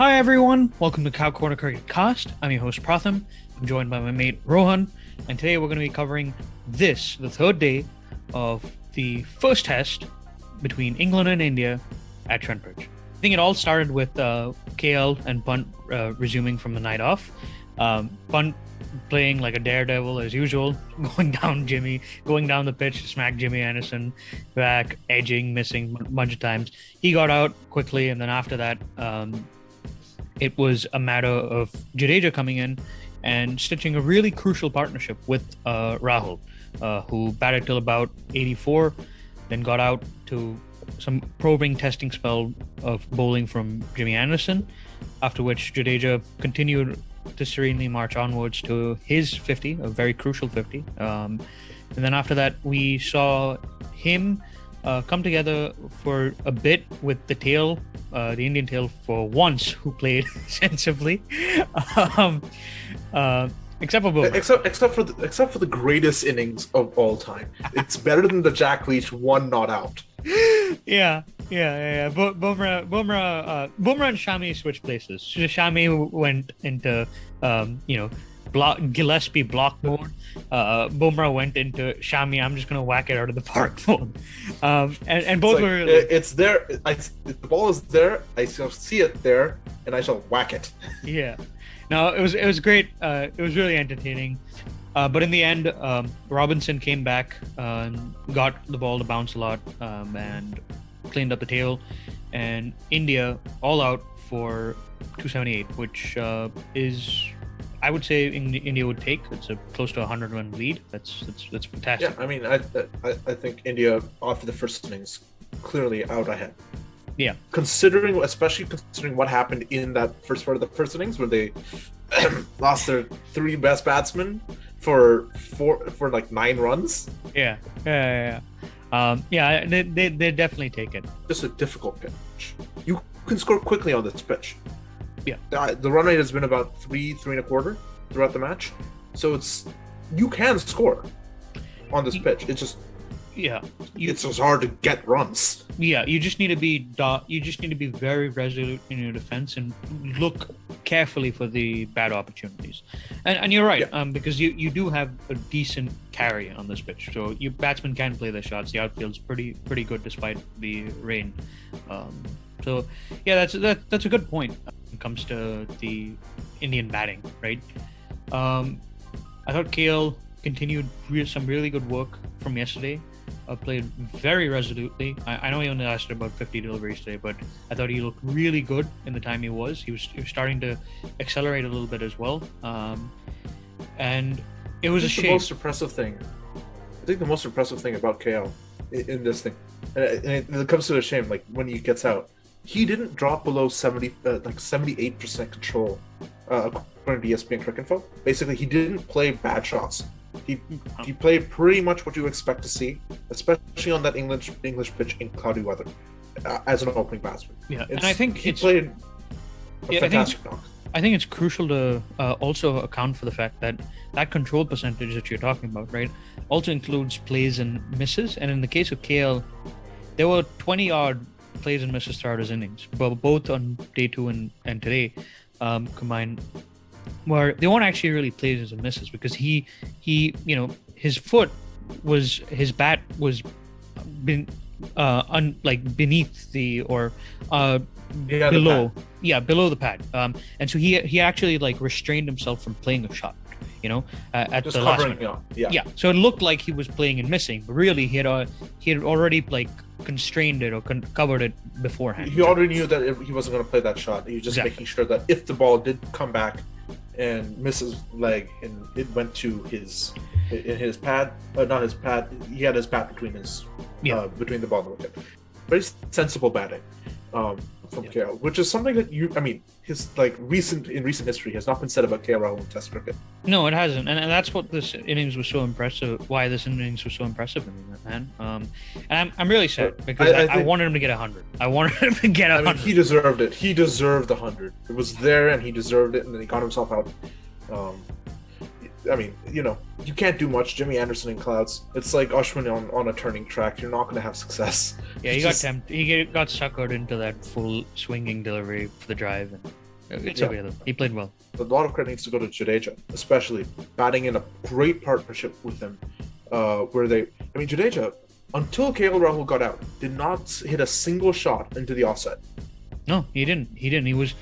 Hi everyone, welcome to Cow Corner Cricket Cast. I'm your host Pratham. I'm joined by my mate Rohan, and today we're going to be covering the third day of the first test between England and India at Trent Bridge. I think it all started with KL and Punt resuming from the night off. Punt playing like a daredevil as usual, going down the pitch to smack Jimmy Anderson back, edging, missing a bunch of times. He got out quickly, and then after that, it was a matter of Jadeja coming in and stitching a really crucial partnership with Rahul, who batted till about 84, then got out to some probing testing spell of bowling from Jimmy Anderson, after which Jadeja continued to serenely march onwards to his 50, a very crucial 50. And then after that, we saw him come together for a bit with the tail, the Indian tail for once, who played sensibly, except for Bumrah. Except for the greatest innings of all time. It's better than the Jack Leach one not out. Yeah. Bumrah and Shami switched places. Shami went into Gillespie block mode. Bumrah went into Shami, I'm just gonna whack it out of the park mode. And both were. It's there. The ball is there. I shall see it there, and I shall whack it. Yeah. No, it was great. It was really entertaining. But in the end, Robinson came back, got the ball to bounce a lot, and cleaned up the tail. And India all out for 278, which is, I would say, India would take. It's a close to 100-run lead. That's fantastic. Yeah, I mean, I think India after the first innings clearly out ahead. Yeah. Especially considering what happened in that first part of the first innings, where they lost their three best batsmen for like 9 runs. Yeah. They definitely take it. Just a difficult pitch. You can score quickly on this pitch. Yeah. The run rate has been about 3.25 throughout the match, so you can score on this pitch. It's just it's just hard to get runs. Yeah, you just need to be very resolute in your defense and look carefully for the bad opportunities. And you're right, because you do have a decent carry on this pitch, so your batsmen can play their shots. The outfield's pretty good despite the rain. So yeah, that's a good point when it comes to the Indian batting, right? I thought KL continued some really good work from yesterday. Played very resolutely. I know he only lasted about 50 deliveries today, but I thought he looked really good in the time he was. He was starting to accelerate a little bit as well. And it was a shame. The most impressive thing. I think the most impressive thing about KL in this thing, and it comes to a shame, like when he gets out, he didn't drop below 78% control, according to ESPN Cricket Info. Basically, he didn't play bad shots. He played pretty much what you expect to see, especially on that English pitch in cloudy weather, as an opening batsman. Yeah, and I think he played a fantastic knock. I think it's crucial to also account for the fact that control percentage that you're talking about, right, also includes plays and misses. And in the case of KL, there were 20-odd plays and misses throughout his innings, but both on day 2 and today combined, where they weren't actually really plays and misses, because he his bat was beneath the or below the pad, and so he actually restrained himself from playing a shot, at just the last minute. So it looked like he was playing and missing, but really he had already constrained it or covered it beforehand. He already knew that he wasn't going to play that shot. He was just making sure that if the ball did come back and miss his leg and it went to his pad, not his pad, he had his bat between between the ball and the wicket. Very sensible batting from KL, which is something that his recent history has not been said about KL Rahul in Test cricket. No, it hasn't, and that's what this innings was so impressive. Why this innings was so impressive in that, man. And I'm really sad because I wanted him to get 100. I wanted him to get 100. He deserved it. He deserved 100. It was there, and he deserved it, and then he got himself out. You can't do much. Jimmy Anderson in clouds. It's like Ashwin on a turning track. You're not going to have success. Yeah, he got suckered into that full swinging delivery for the drive. It's Yeah. okay though. He played well. A lot of credit needs to go to Jadeja, especially batting in a great partnership with him. Jadeja, until KL Rahul got out, did not hit a single shot into the offside. No, he didn't. He was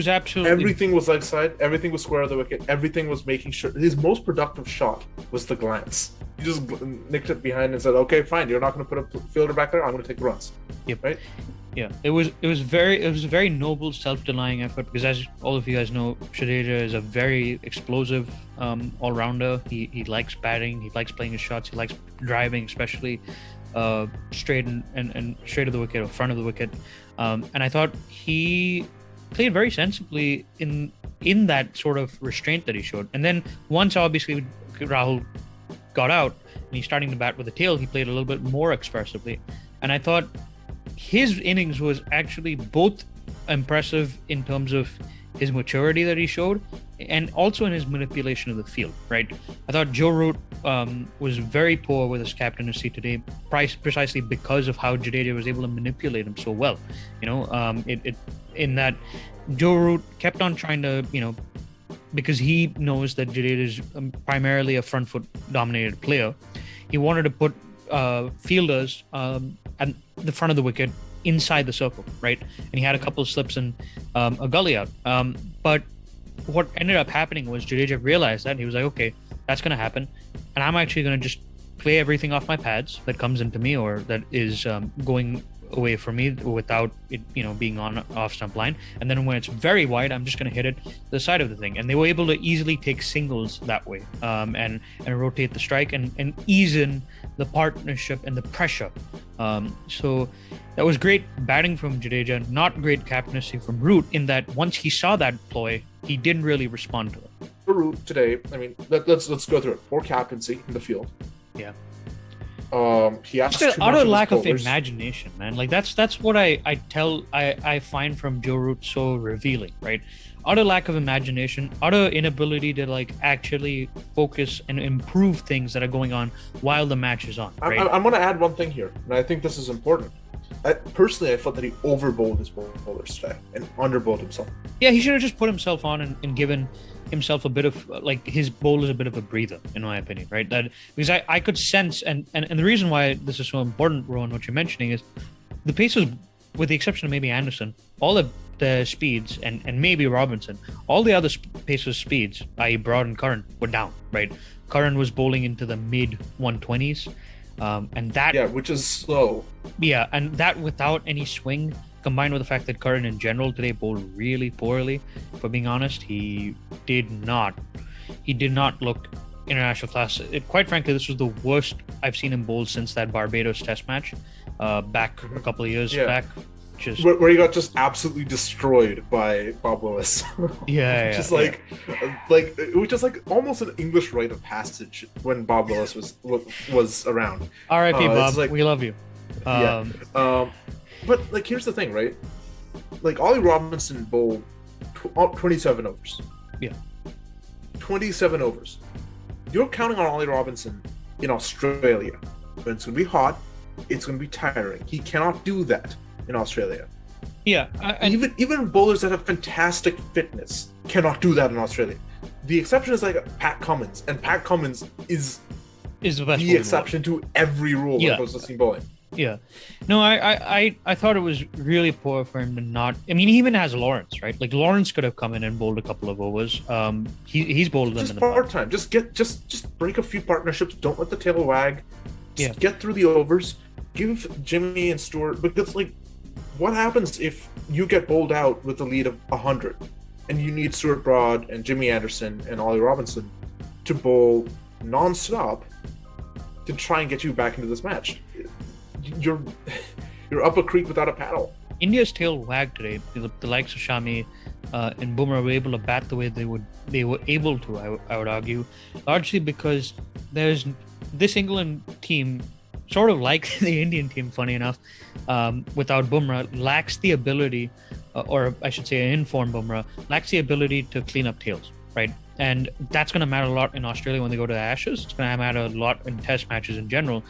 absolutely Everything was leg side. Everything was square of the wicket. Everything was making sure. His most productive shot was the glance. He just nicked it behind and said, "Okay, fine. You're not going to put a fielder back there. I'm going to take the runs." Yep. Right. Yeah, it was a very noble, self-denying effort because, as all of you guys know, Jadeja is a very explosive all-rounder. He likes batting, he likes playing his shots, he likes driving, especially straight and straight of the wicket or front of the wicket. And I thought he played very sensibly in that sort of restraint that he showed. And then once obviously Rahul got out and he's starting to bat with the tail, he played a little bit more expressively. And I thought his innings was actually both impressive in terms of his maturity that he showed and also in his manipulation of the field, right? I thought Joe Root was very poor with his captaincy today, precisely because of how Jadeja was able to manipulate him so well. In that Joe Root kept on trying to, because he knows that Jadeja is primarily a front foot dominated player, he wanted to put fielders at the front of the wicket inside the circle, right? And he had a couple of slips and a gully out. But what ended up happening was Jadeja realized that he was like, okay, that's going to happen. And I'm actually going to just play everything off my pads that comes into me or that is going away from me without it, being on off stump line. And then when it's very wide, I'm just going to hit it the side of the thing. And they were able to easily take singles that way and rotate the strike and ease in the partnership and the pressure. So that was great batting from Jadeja, not great captaincy from Root in that once he saw that ploy, he didn't really respond to it. For Root today, let's go through it. Poor captaincy in the field. Yeah. He asked just too an much utter of lack his of bowlers. imagination, man. Like that's what I find from Joe Root so revealing, right? Utter lack of imagination, utter inability to actually focus and improve things that are going on while the match is on. Right? I'm going to add one thing here, and I think this is important. Personally, I felt that he overbowled his bowlers today and underbowled himself. Yeah, he should have just put himself on and given himself a bit of his bowlers a bit of a breather, in my opinion, right? That because I could sense and the reason why this is so important, Rohan, what you're mentioning is the Pacers, with the exception of maybe Anderson, all of the speeds and maybe Robinson, all the other Pacers speeds, i.e. Broad and Curran, were down, right? Curran was bowling into the mid 120s, and that which is slow. Yeah, and that without any swing, combined with the fact that Curran in general today bowled really poorly. For being honest, he did not look international class. Quite frankly, this was the worst I've seen him bowl since that Barbados Test match back a couple of years back. Just where he got just absolutely destroyed by Bob Willis. Just like it was just almost an English rite of passage when Bob Willis was around. R.I.P. Bob, we love you. But here's the thing, right? Ollie Robinson bowled 27 overs. Yeah. 27 overs. You're counting on Ollie Robinson in Australia. When it's going to be hot, it's going to be tiring. He cannot do that in Australia. Yeah. Even bowlers that have fantastic fitness cannot do that in Australia. The exception is Pat Cummins, and Pat Cummins is the best the exception to every rule when it comes to seam bowling. Yeah. No, I thought it was really poor for him to not. I mean, he even has Lawrence, right? Lawrence could have come in and bowled a couple of overs. He's bowled them in the part time. Just break a few partnerships. Don't let the tail wag. Just get through the overs. Give Jimmy and Stewart, because what happens if you get bowled out with a lead of 100 and you need Stuart Broad and Jimmy Anderson and Ollie Robinson to bowl non-stop to try and get you back into this match? You're up a creek without a paddle. India's tail wagged today. The likes of Shami and Bumrah were able to bat the way they were able to. I would argue, largely because there's this England team, sort of like the Indian team, funny enough, without Bumrah, lacks the ability, or I should say, an informed Bumrah lacks the ability to clean up tails, right? And that's going to matter a lot in Australia when they go to the Ashes. It's going to matter a lot in Test matches in general.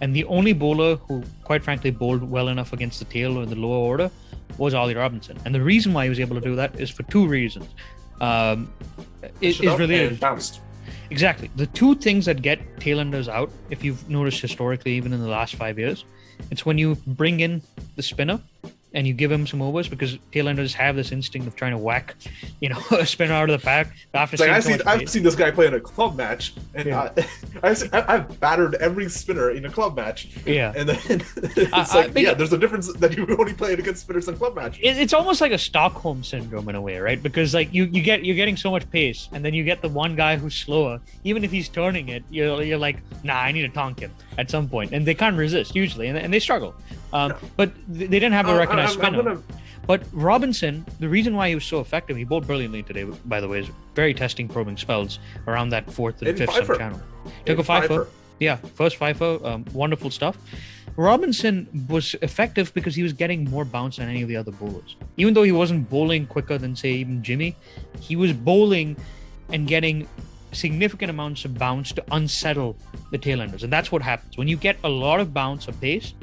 And the only bowler who, quite frankly, bowled well enough against the tail or the lower order was Ollie Robinson. And the reason why he was able to do that is for two reasons. It is related. Bounced. Exactly. The two things that get tailenders out, if you've noticed historically, even in the last 5 years, it's when you bring in the spinner and you give him some overs, because tailenders have this instinct of trying to whack, a spinner out of the pack. After I've seen this guy play in a club match, and Yeah. I've battered every spinner in a club match. Yeah. And then it's there's a difference that you only play against spinners in club match. It's almost like a Stockholm syndrome in a way, right? Because like you're getting so much pace, and then you get the one guy who's slower. Even if he's turning it, you're like, nah, I need to tonk him at some point, and they can't resist usually, and they struggle. But they didn't have a recognized spinner. But Robinson, the reason why he was so effective, he bowled brilliantly today, by the way, is very testing, probing spells around that fourth and fifth sub channel. Took a fifer. Yeah, first fifer, wonderful stuff. Robinson was effective because he was getting more bounce than any of the other bowlers. Even though he wasn't bowling quicker than, say, even Jimmy, he was bowling and getting significant amounts of bounce to unsettle the tailenders. And that's what happens. When you get a lot of bounce or pace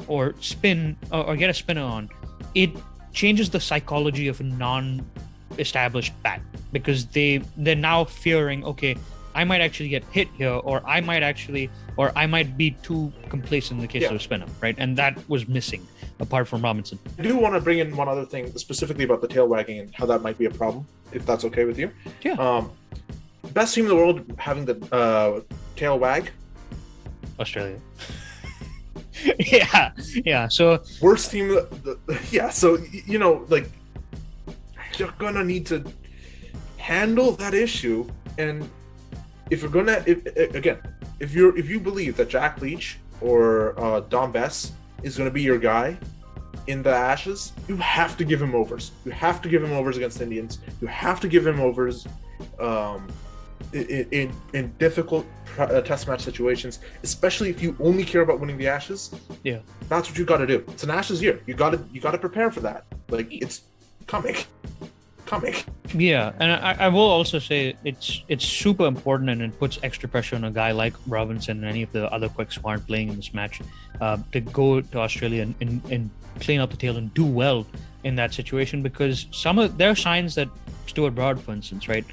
or spin or get a spinner on, it changes the psychology of a non-established bat, because they're now fearing, okay, I might actually get hit here, or I might be too complacent in the case of a spinner, right? And that was missing apart from Robinson. I do want to bring in one other thing specifically about the tail wagging and how that might be a problem, if that's okay with you. Yeah. Best team in the world having the tail wag? Australia. Yeah. So worst team. So you're gonna need to handle that issue, and if you believe that Jack Leach or Dom Bess is gonna be your guy in the Ashes, you have to give him overs. You have to give him overs against Indians. You have to give him overs in difficult test match situations, especially if you only care about winning the Ashes. Yeah, that's what you got to do. It's an Ashes year. You got to prepare for that. Like, it's coming. Yeah, and I will also say it's super important, and it puts extra pressure on a guy like Robinson and any of the other quicks who aren't playing in this match to go to Australia and clean up the tail and do well in that situation, because there are signs that Stuart Broad, for instance, right,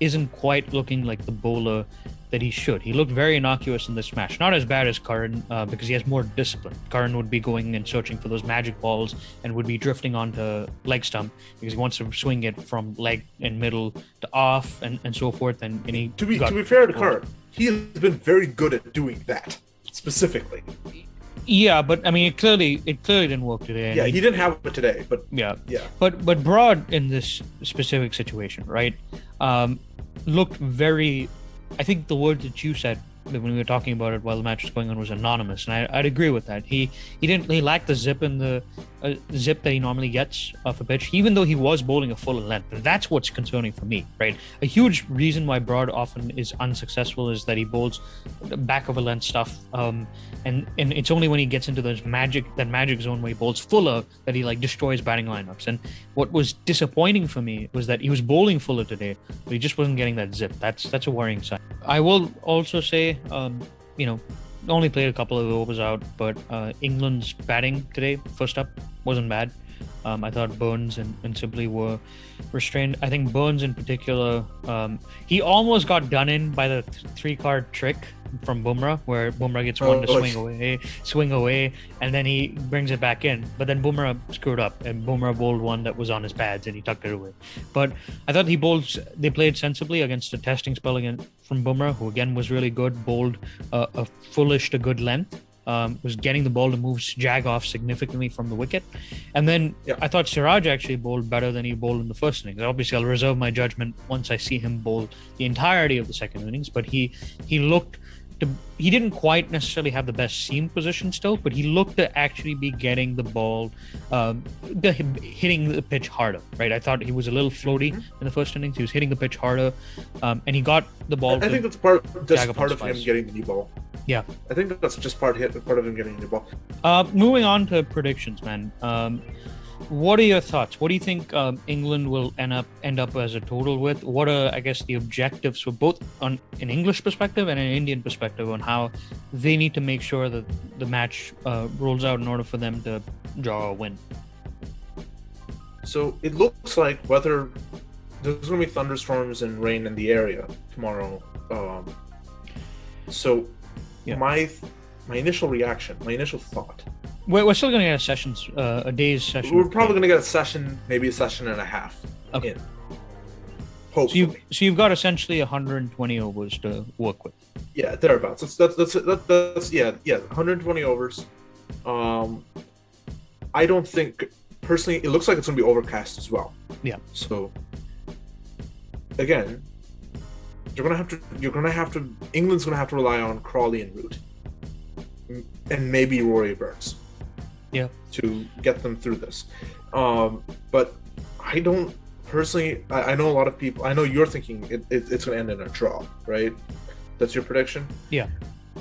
isn't quite looking like the bowler that he should. He looked very innocuous in this match. Not as bad as Curran, because he has more discipline. Curran would be going and searching for those magic balls and would be drifting onto leg stump because he wants to swing it from leg and middle to off and so forth. And to be fair to Curran, he has been very good at doing that specifically. Yeah, but I mean, it clearly didn't work today. Yeah, he didn't have it today, but yeah. But Broad in this specific situation, right, looked very. I think the word that you said when we were talking about it while the match was going on was anonymous, and I'd agree with that. He lacked the zip in the zip that he normally gets off a pitch, even though he was bowling a full length. And that's what's concerning for me, right? A huge reason why Broad often is unsuccessful is that he bowls back of a length stuff, and it's only when he gets into that magic zone where he bowls fuller that he destroys batting lineups. And what was disappointing for me was that he was bowling fuller today, but he just wasn't getting that zip. That's a worrying sign. I will also say, only played a couple of overs out, but England's batting today, first up, wasn't bad. I thought Burns and Sibley were restrained. I think Burns in particular, he almost got done in by the three-card trick from Bumrah, where Bumrah gets one to swing away, and then he brings it back in. But then Bumrah screwed up, and Bumrah bowled one that was on his pads, and he tucked it away. But I thought they played sensibly against a testing spell from Bumrah, who again was really good, bowled a fullish to good length. Was getting the ball to move Jag off significantly from the wicket. And then I thought Siraj actually bowled better than he bowled in the first innings. Obviously, I'll reserve my judgment once I see him bowl the entirety of the second innings, but he didn't quite necessarily have the best seam position still, but he looked to actually be getting the ball, hitting the pitch harder, right? I thought he was a little floaty in the first innings. He was hitting the pitch harder, and he got the ball. I think that's part of him getting the new ball. Yeah, I think that's just part of him getting the new ball. Moving on to predictions, man. What are your thoughts? What do you think England will end up as a total with? What are, I guess, the objectives for both on an English perspective and an Indian perspective on how they need to make sure that the match rolls out in order for them to draw a win? So it looks like whether there's going to be thunderstorms and rain in the area tomorrow. So Yeah. my initial reaction, my initial thought, We're still going to get a day's session. we're probably going to get a session, maybe a session and a half Okay. in. Hopefully. So you've got essentially 120 overs to work with. Yeah, thereabouts. That's 120 overs. I don't think personally. It looks like it's going to be overcast as well. Yeah. So again, you're gonna have to. England's gonna have to rely on Crawley and Root, and maybe Rory Burns. Yeah. To get them through this, but I don't personally. I know a lot of people. I know you're thinking it's gonna end in a draw, right? That's your prediction. Yeah.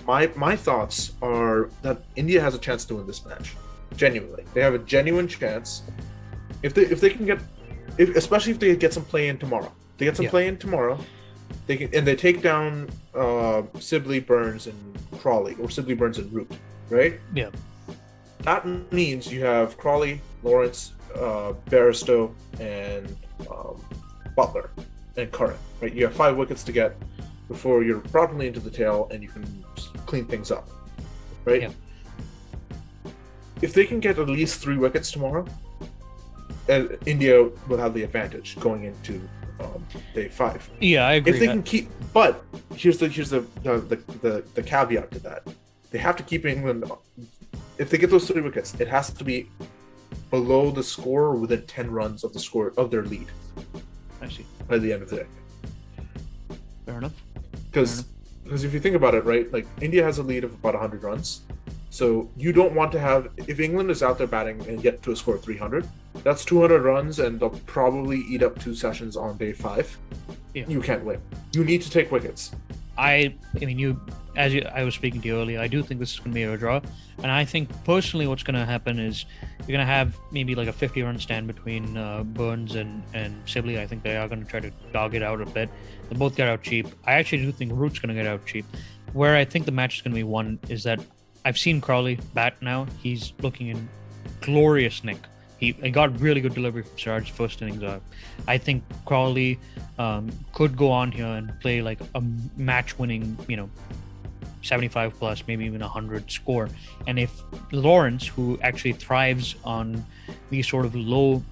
My thoughts are that India has a chance to win this match. Genuinely, they have a genuine chance. If they can get, especially if they get some play in tomorrow. They get some play in tomorrow. They can, and they take down Sibley, Burns, and Crawley, or Sibley, Burns, and Root, right? Yeah. That means you have Crawley, Lawrence, Barristow, and Butler, and Curran, right? You have 5 wickets to get before you're properly into the tail, and you can clean things up, right? Yeah. If they can get at least 3 wickets tomorrow, India will have the advantage going into day 5. Yeah, I agree. If they can keep, but here's the caveat to that: they have to keep England. If they get those 3 wickets, it has to be below the score or within 10 runs of the score of their lead. I see. By the end of the day. Fair enough. Because if you think about it, right, like India has a lead of about 100 runs. So you don't want to have, if England is out there batting and get to a score of 300, that's 200 runs, and they'll probably eat up 2 sessions on day 5. Yeah. You can't win. You need to take wickets. I mean, I was speaking to you earlier, I do think this is going to be a draw. And I think personally what's going to happen is you're going to have maybe like a 50-run stand between Burns and Sibley. I think they are going to try to dog it out a bit. They both get out cheap. I actually do think Root's going to get out cheap. Where I think the match is going to be won is that I've seen Crawley bat now. He's looking in glorious nick. He got really good delivery from Siraj's first innings out. I think Crawley could go on here and play like a match-winning, 75 plus, maybe even 100 score. And if Lawrence, who actually thrives on these sort of low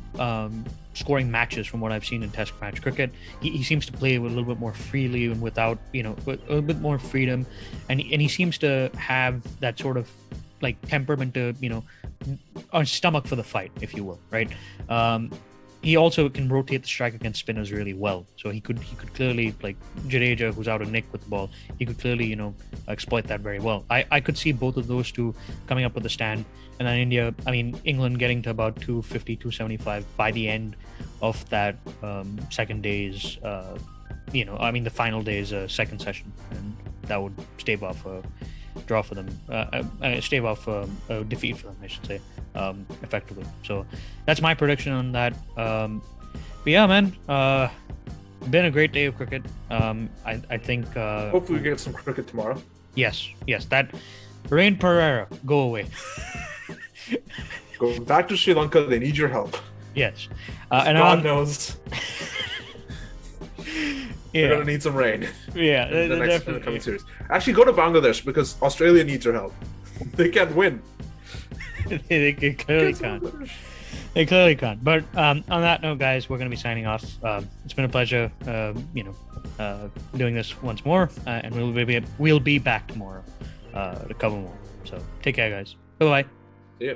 scoring matches from what I've seen in Test match cricket, he seems to play with a little bit more freely and without, with a bit more freedom. And he seems to have that sort of like temperament to, a stomach for the fight, if you will, right? He also can rotate the strike against spinners really well. So he could clearly, like Jadeja, who's out of nick with the ball, he could clearly, exploit that very well. I could see both of those two coming up with a stand. And then England getting to about 250, 275 by the end of that second day's, the final day's second session. And that would stave off a draw for them, stave off a defeat for them, I should say, effectively. So that's my prediction on that. But yeah, man, been a great day of cricket. I think hopefully we get some cricket tomorrow. Yes, that Rain Pereira, go away. Go back to Sri Lanka. They need your help. Yes, and God knows. Yeah. We're gonna need some rain. Yeah, the next coming series. Actually, go to Bangladesh because Australia needs your help. They can't win. they clearly can't. They clearly can't. But on that note, guys, we're gonna be signing off. It's been a pleasure, doing this once more, and we'll be back tomorrow to cover more. So take care, guys. Bye bye. See ya.